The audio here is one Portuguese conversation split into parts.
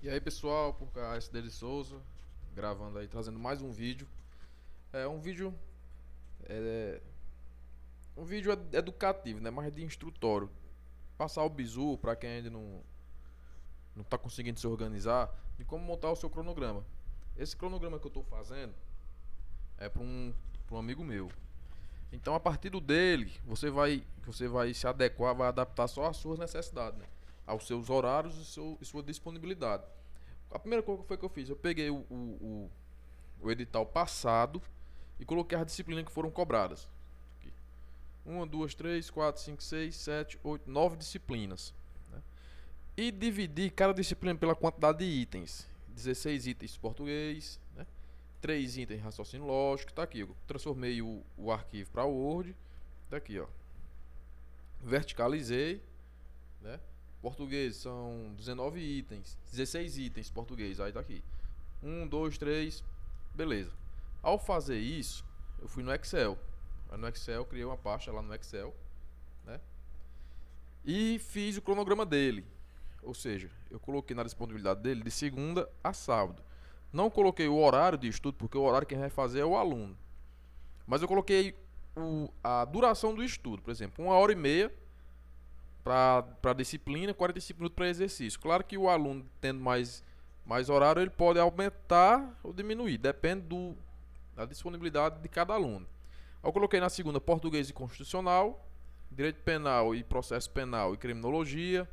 E aí pessoal, por cá, SD de Souza, gravando aí, trazendo mais um vídeo. É um vídeo, é, um vídeo educativo, né? Mais de instrutório. Passar o bizu para quem ainda não tá conseguindo se organizar, de como montar o seu cronograma. Esse cronograma que eu estou fazendo é para um amigo meu. Então a partir do dele, você vai se adequar, vai adaptar só às suas necessidades, né? Aos seus horários e sua disponibilidade. A primeira coisa que foi que eu fiz, eu peguei o edital passado e coloquei as disciplinas que foram cobradas. Aqui. 1, 2, 3, 4, 5, 6, 7, 8, 9 disciplinas. Né? E dividi cada disciplina pela quantidade de itens. 16 itens português, né? 3 itens raciocínio lógico. Tá aqui, eu transformei o arquivo para Word. Tá aqui, ó. Verticalizei, né? Português são 19 itens, 16 itens português, aí tá aqui. 1, 2, 3, beleza. Ao fazer isso, eu fui no Excel. Aí no Excel, criei uma pasta lá no Excel, né? E fiz o cronograma dele. Ou seja, eu coloquei na disponibilidade dele de segunda a sábado. Não coloquei o horário de estudo, porque o horário que quem vai fazer é o aluno. Mas eu coloquei a duração do estudo. Por exemplo, 1 hora e meia para disciplina, 45 minutos para exercício. Claro que o aluno tendo mais horário, ele pode aumentar ou diminuir, depende da disponibilidade de cada aluno. Eu coloquei na segunda português e constitucional, direito penal e processo penal e criminologia,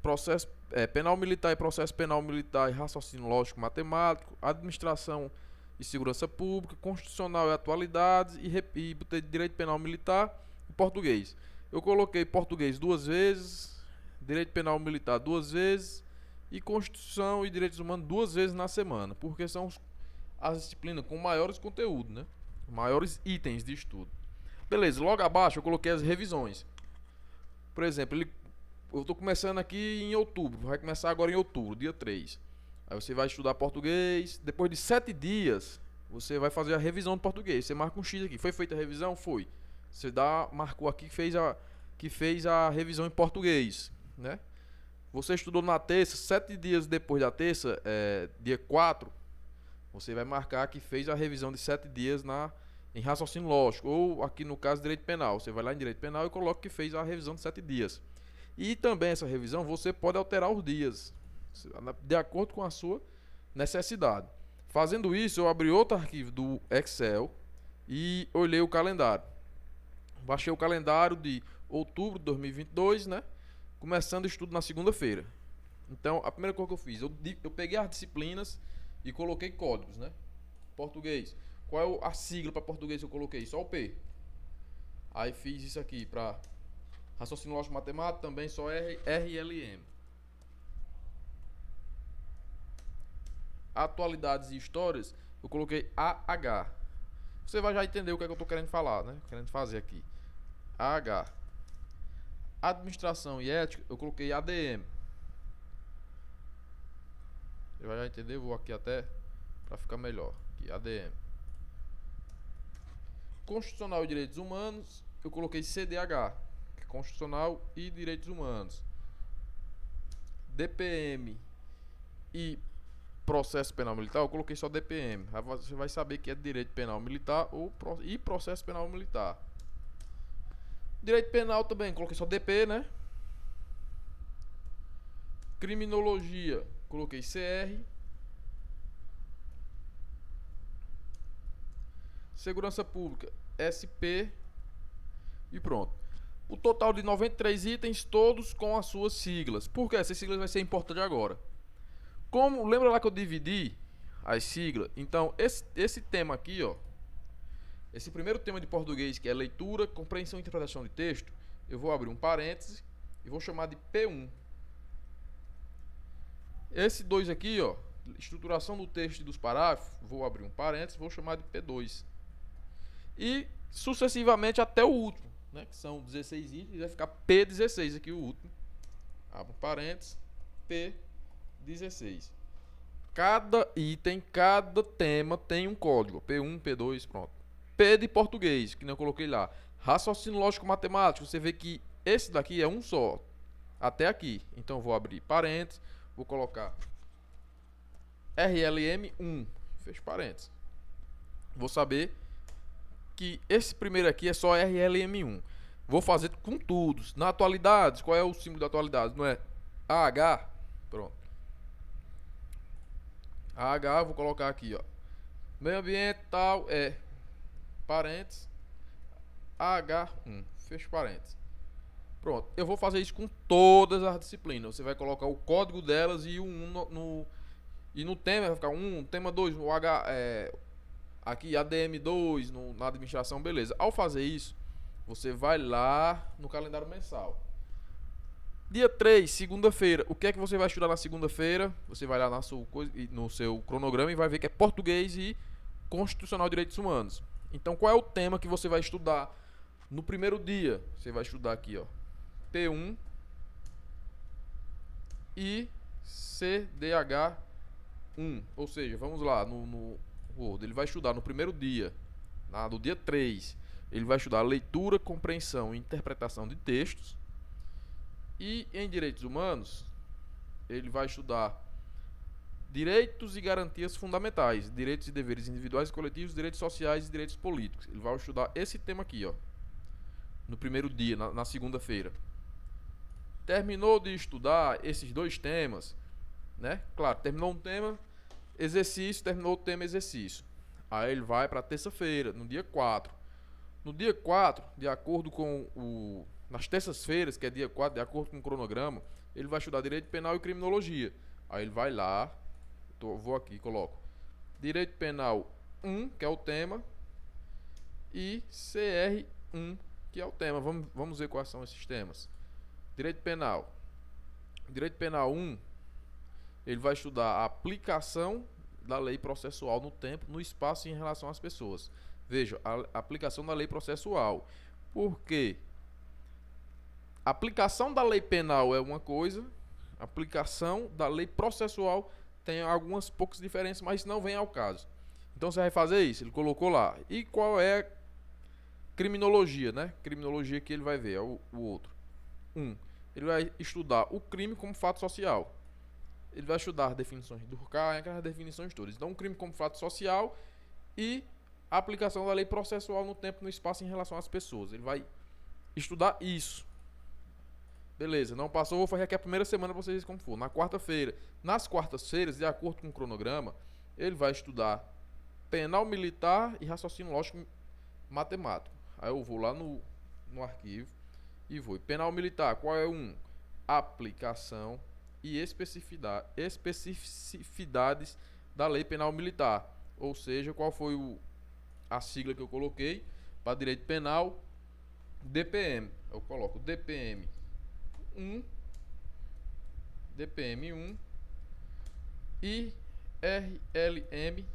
processo penal militar e processo penal militar e raciocínio lógico matemático, administração e segurança pública, constitucional e atualidades e botei direito penal militar e português. Eu coloquei português 2 vezes, direito penal militar 2 vezes e constituição e direitos humanos 2 vezes na semana, porque são as disciplinas com maiores conteúdos, né? Maiores itens de estudo. Beleza, logo abaixo eu coloquei as revisões. Por exemplo, eu estou começando aqui em outubro, vai começar agora em outubro, dia 3. Aí você vai estudar português, depois de 7 dias, você vai fazer a revisão do português. Você marca um X aqui. Foi feita a revisão? Foi. Você marcou aqui que fez a revisão em português, né? Você estudou na terça, 7 dias depois da terça, dia 4, você vai marcar que fez a revisão de 7 dias em raciocínio lógico, ou aqui no caso direito penal. Você vai lá em direito penal e coloca que fez a revisão de 7 dias. E também essa revisão você pode alterar os dias, de acordo com a sua necessidade. Fazendo isso, eu abri outro arquivo do Excel e olhei o calendário. Baixei o calendário de outubro de 2022, né? Começando o estudo na segunda-feira. Então, a primeira coisa que eu fiz, eu peguei as disciplinas e coloquei códigos, né? Português. Qual é a sigla para português que eu coloquei? Só o P. Aí fiz isso aqui para raciocínio lógico matemático, também só RLM. Atualidades e histórias, eu coloquei AH. Você vai já entender o que é que eu estou querendo falar, né? Querendo fazer aqui. AH. Administração e ética, eu coloquei ADM. Você vai já entender, vou aqui até para ficar melhor. Aqui, ADM. Constitucional e Direitos Humanos, eu coloquei CDH. Constitucional e Direitos Humanos. DPM e Processo Penal Militar, eu coloquei só DPM. Aí você vai saber que é Direito Penal Militar e Processo Penal Militar. Direito Penal também, coloquei só DP, né? Criminologia, coloquei CR. Segurança Pública, SP. E pronto. O total de 93 itens, todos com as suas siglas. Por que essas siglas vai ser importante agora? Como, lembra lá que eu dividi as siglas? Então, esse tema aqui, ó, esse primeiro tema de português, que é leitura, compreensão e interpretação de texto, eu vou abrir um parêntese e vou chamar de P1. Esse 2 aqui, ó, estruturação do texto e dos parágrafos, vou abrir um parêntese, vou chamar de P2. E sucessivamente até o último, né, que são 16 itens, vai ficar P16 aqui o último. Abro um parênteses, P16. Cada item, cada tema tem um código. P1, P2, pronto. P de português, que não coloquei lá. Raciocínio lógico matemático, você vê que esse daqui é um só. Até aqui. Então vou abrir parênteses, vou colocar RLM1, fecha parênteses. Vou saber que esse primeiro aqui é só RLM1. Vou fazer com tudo. Na atualidades, qual é o símbolo da atualidade? Não é AH? Pronto. AH, vou colocar aqui, ó. Meio ambiente tal é parênteses AH1, fecha parênteses. Pronto, eu vou fazer isso com todas as disciplinas. Você vai colocar o código delas e o 1 e no tema vai ficar 1, tema 2, o H aqui ADM2 na administração, beleza. Ao fazer isso, você vai lá no calendário mensal. Dia 3, segunda-feira. O que é que você vai estudar na segunda-feira? Você vai lá no seu cronograma e vai ver que é português e constitucional e direitos humanos. Então, qual é o tema que você vai estudar no primeiro dia? Você vai estudar aqui, ó, P1 e CDH1. Ou seja, vamos lá no Word. Ele vai estudar no primeiro dia, no dia 3, ele vai estudar leitura, compreensão e interpretação de textos. E em direitos humanos, ele vai estudar direitos e garantias fundamentais, direitos e deveres individuais e coletivos, direitos sociais e direitos políticos. Ele vai estudar esse tema aqui, ó, no primeiro dia, na segunda-feira. Terminou de estudar esses dois temas, né? Claro, terminou um tema, exercício, terminou o tema, exercício. Aí ele vai para terça-feira, no dia 4. No dia 4, de acordo com nas terças-feiras, que é dia 4, de acordo com o cronograma, ele vai estudar direito penal e criminologia. Aí ele vai lá, vou aqui e coloco direito penal 1, que é o tema, e CR1, que é o tema. Vamos ver quais são esses temas. Direito penal 1, ele vai estudar a aplicação da lei processual no tempo, no espaço e em relação às pessoas. Veja, a aplicação da lei processual. Por quê? A aplicação da lei penal é uma coisa, a aplicação da lei processual tem algumas poucas diferenças, mas não vem ao caso. Então você vai fazer isso, ele colocou lá. E qual é a criminologia, né? Criminologia que ele vai ver, é o outro. Ele vai estudar o crime como fato social. Ele vai estudar definições do Durkheim, aquelas definições todas. Então, um crime como fato social e a aplicação da lei processual no tempo e no espaço em relação às pessoas. Ele vai estudar isso. Beleza, não passou, vou fazer aqui a primeira semana para vocês como for. Na quarta-feira. Nas quartas-feiras, de acordo com o cronograma, ele vai estudar penal militar e raciocínio lógico matemático. Aí eu vou lá no arquivo e vou. Penal militar, qual é um? Aplicação e especificidades da lei penal militar. Ou seja, qual foi a sigla que eu coloquei para direito penal? DPM. Eu coloco DPM1 e RLM1.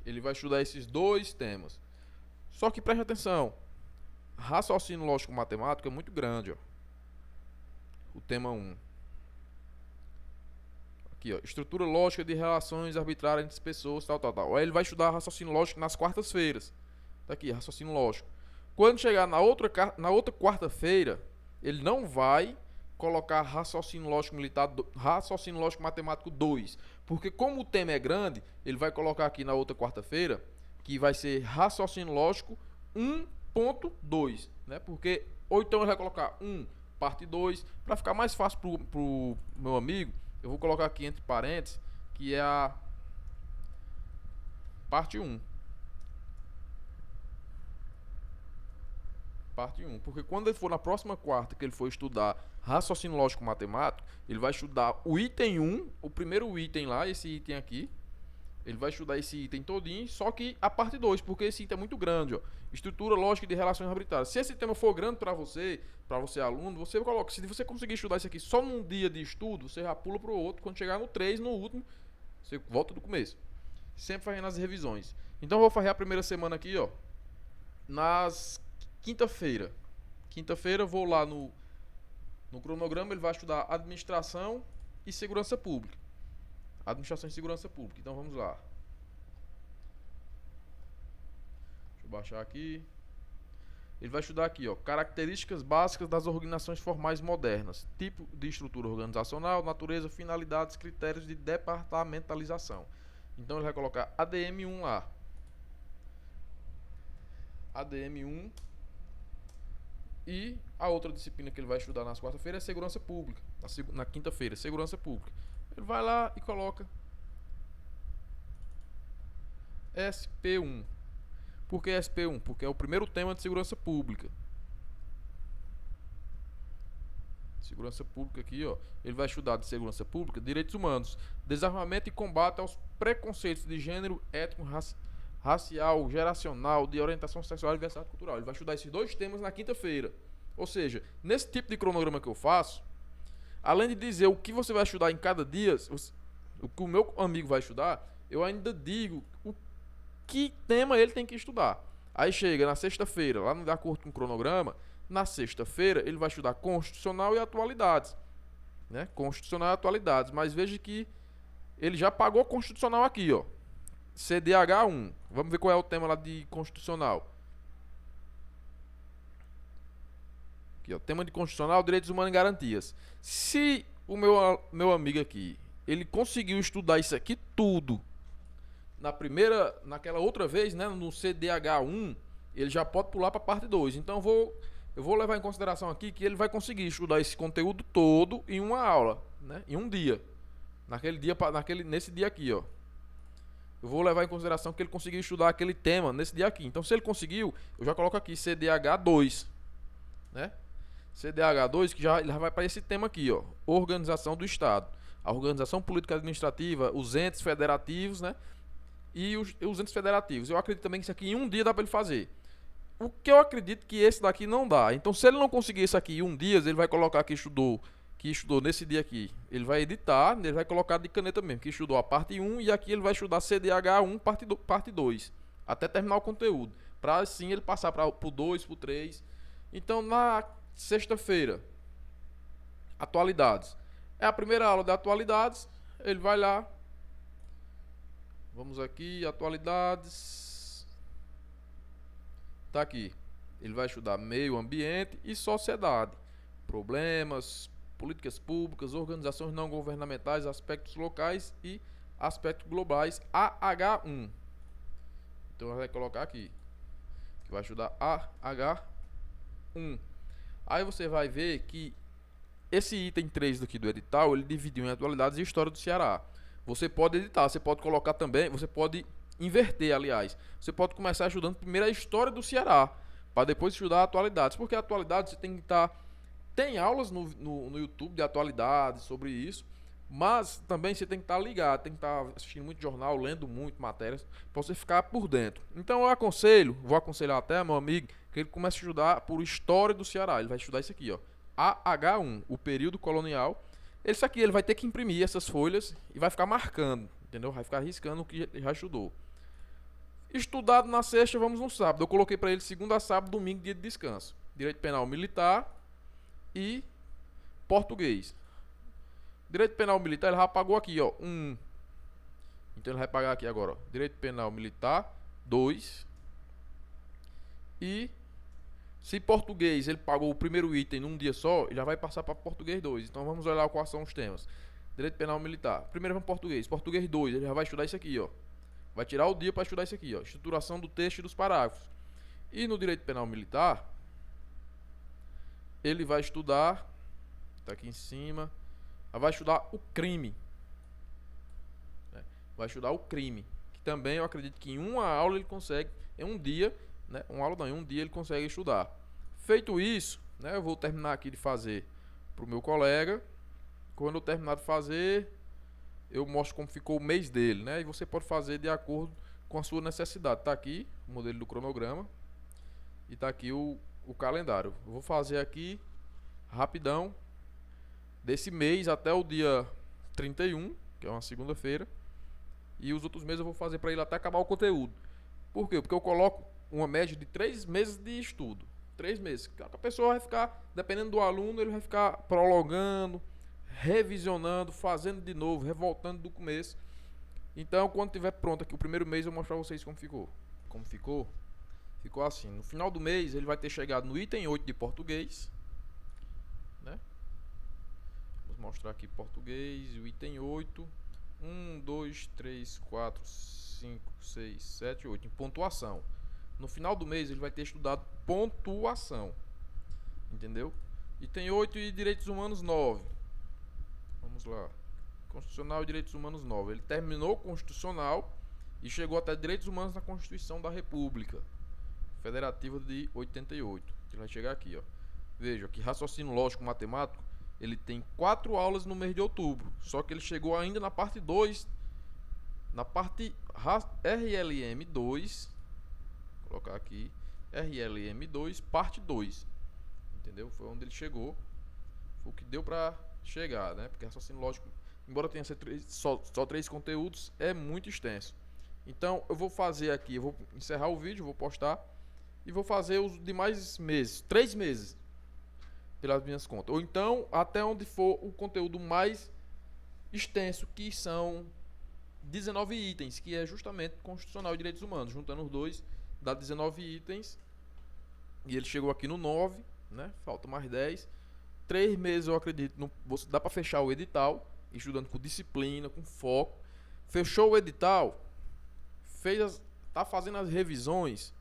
Ele vai estudar esses dois temas. Só que preste atenção, raciocínio lógico matemático é muito grande, ó. O tema 1. Aqui, ó, estrutura lógica de relações arbitrárias entre pessoas, tal. Aí ele vai estudar raciocínio lógico nas quartas-feiras. Tá aqui, raciocínio lógico. Quando chegar na outra quarta-feira, ele não vai colocar raciocínio lógico militar, raciocínio lógico matemático 2, porque como o tema é grande, ele vai colocar aqui na outra quarta-feira que vai ser raciocínio lógico 1.2, né? Porque ou então ele vai colocar 1 parte 2, para ficar mais fácil pro meu amigo, eu vou colocar aqui entre parênteses que é a parte 1. Parte 1, porque quando ele for na próxima quarta que ele for estudar raciocínio lógico matemático, ele vai estudar o item 1, o primeiro item lá, esse item aqui. Ele vai estudar esse item todinho, só que a parte 2, porque esse item é muito grande, ó. Estrutura lógica de relações arbitrárias. Se esse tema for grande para você aluno, você coloca. Se você conseguir estudar isso aqui só num dia de estudo, você já pula pro outro. Quando chegar no 3, no último, você volta do começo. Sempre fazendo as revisões. Então eu vou fazer a primeira semana aqui, ó. Nas quinta-feira. Quinta-feira eu vou lá no cronograma, ele vai estudar administração e segurança pública. Administração e segurança pública. Então vamos lá. Deixa eu baixar aqui. ele vai estudar aqui, ó, características básicas das organizações formais modernas, tipo de estrutura organizacional, natureza, finalidades, critérios de departamentalização. Então ele vai colocar ADM1 lá. ADM1. E a outra disciplina que ele vai estudar nas quarta-feiras é segurança pública. Na quinta-feira, segurança pública. Ele vai lá e coloca SP1. Por que SP1? Porque é o primeiro tema de segurança pública. Segurança pública aqui, ó. Ele vai estudar de segurança pública, direitos humanos, desarmamento e combate aos preconceitos de gênero, étnico, racial, geracional, de orientação sexual e diversidade cultural. Ele vai estudar esses dois temas na quinta-feira. Ou seja, nesse tipo de cronograma que eu faço, além de dizer o que você vai estudar em cada dia, o que o meu amigo vai estudar, eu ainda digo o que tema ele tem que estudar. Aí chega na sexta-feira, lá de acordo com o cronograma, na sexta-feira ele vai estudar constitucional e atualidades, né? Constitucional e atualidades, mas veja que ele já pagou constitucional aqui, ó. CDH1. Vamos ver qual é o tema lá de constitucional. Aqui, ó, tema de constitucional, direitos humanos e garantias. Se o meu amigo aqui, ele conseguiu estudar isso aqui tudo naquela outra vez, né, no CDH1, ele já pode pular para a parte 2. Então eu vou levar em consideração aqui que ele vai conseguir estudar esse conteúdo todo em uma aula, né, em um dia. Nesse dia aqui, ó. Eu vou levar em consideração que ele conseguiu estudar aquele tema nesse dia aqui. Então, se ele conseguiu, eu já coloco aqui CDH2, né? CDH2, que já vai para esse tema aqui, ó. Organização do Estado. A organização política administrativa, os entes federativos, né? E os entes federativos. Eu acredito também que isso aqui em um dia dá para ele fazer. O que eu acredito que esse daqui não dá. Então, se ele não conseguir isso aqui em um dia, ele vai colocar que estudou nesse dia aqui. Ele vai editar, ele vai colocar de caneta mesmo, que estudou a parte 1 e aqui ele vai estudar CDH1 parte 2, até terminar o conteúdo, para assim ele passar para o 2, para o 3. Então, na sexta-feira, atualidades. É a primeira aula de atualidades, ele vai lá. Vamos aqui, atualidades. Tá aqui. Ele vai estudar meio ambiente e sociedade. Problemas, políticas públicas, organizações não governamentais, aspectos locais e aspectos globais, AH1. Então vai colocar aqui que vai estudar AH1. Aí você vai ver que esse item 3 daqui do edital, ele dividiu em atualidades e história do Ceará. Você pode editar, você pode colocar também, você pode inverter, aliás. Você pode começar estudando primeiro a história do Ceará, para depois estudar atualidades, porque atualidades você tem que estar... Tem aulas no YouTube de atualidades sobre isso, mas também você tem que estar ligado, tem que estar assistindo muito jornal, lendo muito matérias, para você ficar por dentro. Então vou aconselhar até meu amigo, que ele comece a estudar por História do Ceará. Ele vai estudar isso aqui, ó, AH1, o período colonial. Isso aqui ele vai ter que imprimir essas folhas e vai ficar marcando, entendeu? Vai ficar riscando o que ele já estudou. Estudado na sexta, vamos no sábado. Eu coloquei para ele segunda a sábado, domingo, dia de descanso. Direito penal militar e português. Direito penal militar ele já pagou aqui, ó, 1. Então ele vai pagar aqui agora, ó, direito penal militar 2. E se português ele pagou o primeiro item num dia só, ele já vai passar para português 2. Então vamos olhar quais são os temas. Direito penal militar. Primeiro vamos português. Português 2, ele já vai estudar isso aqui, ó. Vai tirar o dia para estudar isso aqui, ó. Estruturação do texto e dos parágrafos. E no direito penal militar, ele vai estudar, tá aqui em cima, vai estudar o crime. Vai estudar o crime, que também eu acredito que em uma aula ele consegue, em um dia, né? Uma aula não, em um dia ele consegue estudar. Feito isso, né? Eu vou terminar aqui de fazer pro meu colega. Quando eu terminar de fazer, eu mostro como ficou o mês dele, né? E você pode fazer de acordo com a sua necessidade. Tá aqui o modelo do cronograma e tá aqui o calendário. Eu vou fazer aqui rapidão desse mês até o dia 31, que é uma segunda-feira, e os outros meses eu vou fazer para ele até acabar o conteúdo. Por quê? Porque eu coloco uma média de 3 meses de estudo. 3 meses. A pessoa vai ficar, dependendo do aluno, ele vai ficar prolongando, revisionando, fazendo de novo, revoltando do começo. Então, quando tiver pronto aqui o primeiro mês, eu vou mostrar a vocês como ficou. Como ficou? Ficou assim. No final do mês ele vai ter chegado no item 8 de português, né? Vou mostrar aqui português, o item 8. 1, 2, 3, 4, 5, 6, 7, 8. Em pontuação. No final do mês ele vai ter estudado pontuação. Entendeu? Item 8 e direitos humanos 9. Vamos lá. Constitucional e direitos humanos 9. Ele terminou o constitucional e chegou até direitos humanos na Constituição da República Federativa de 88. Ele vai chegar aqui, ó. Veja que raciocínio lógico matemático, ele tem 4 aulas no mês de outubro. Só que ele chegou ainda na parte 2, na parte RLM 2. Vou colocar aqui RLM 2, parte 2. Entendeu? Foi onde ele chegou. Foi o que deu pra chegar, né? Porque raciocínio lógico, embora tenha só 3 conteúdos, é muito extenso. Então eu vou fazer aqui, eu vou encerrar o vídeo, vou postar e vou fazer os demais meses, 3 meses, pelas minhas contas. Ou então até onde for o conteúdo mais extenso, que são 19 itens, que é justamente Constitucional e Direitos Humanos. Juntando os dois, dá 19 itens. E ele chegou aqui no 9, né? Falta mais 10. 3 meses eu acredito, dá para fechar o edital, estudando com disciplina, com foco. Fechou o edital, tá fazendo as revisões,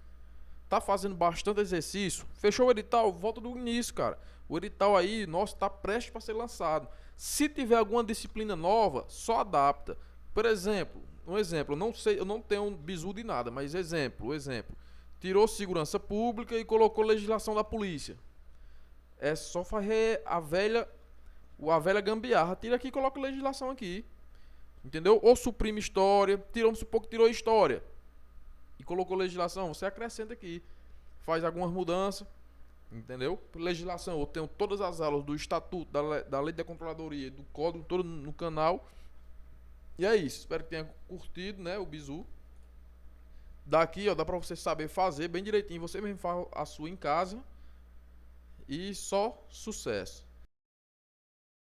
tá fazendo bastante exercício. Fechou o edital, volta do início, cara. O edital aí, nosso, tá prestes para ser lançado. Se tiver alguma disciplina nova, só adapta. Por exemplo, eu não sei, eu não tenho um bizu de nada, mas exemplo. Tirou segurança pública e colocou legislação da polícia. É só fazer a velha gambiarra. Tira aqui e coloca legislação aqui. Entendeu? Ou suprime história. Vamos supor que tirou história e colocou legislação. Você acrescenta aqui. Faz algumas mudanças. Entendeu? Legislação. Eu tenho todas as aulas do estatuto, da lei da controladoria, do código, todo no canal. E é isso. Espero que tenha curtido, né? O bizu. Daqui, ó, dá pra você saber fazer bem direitinho. Você mesmo faz a sua em casa. E só sucesso.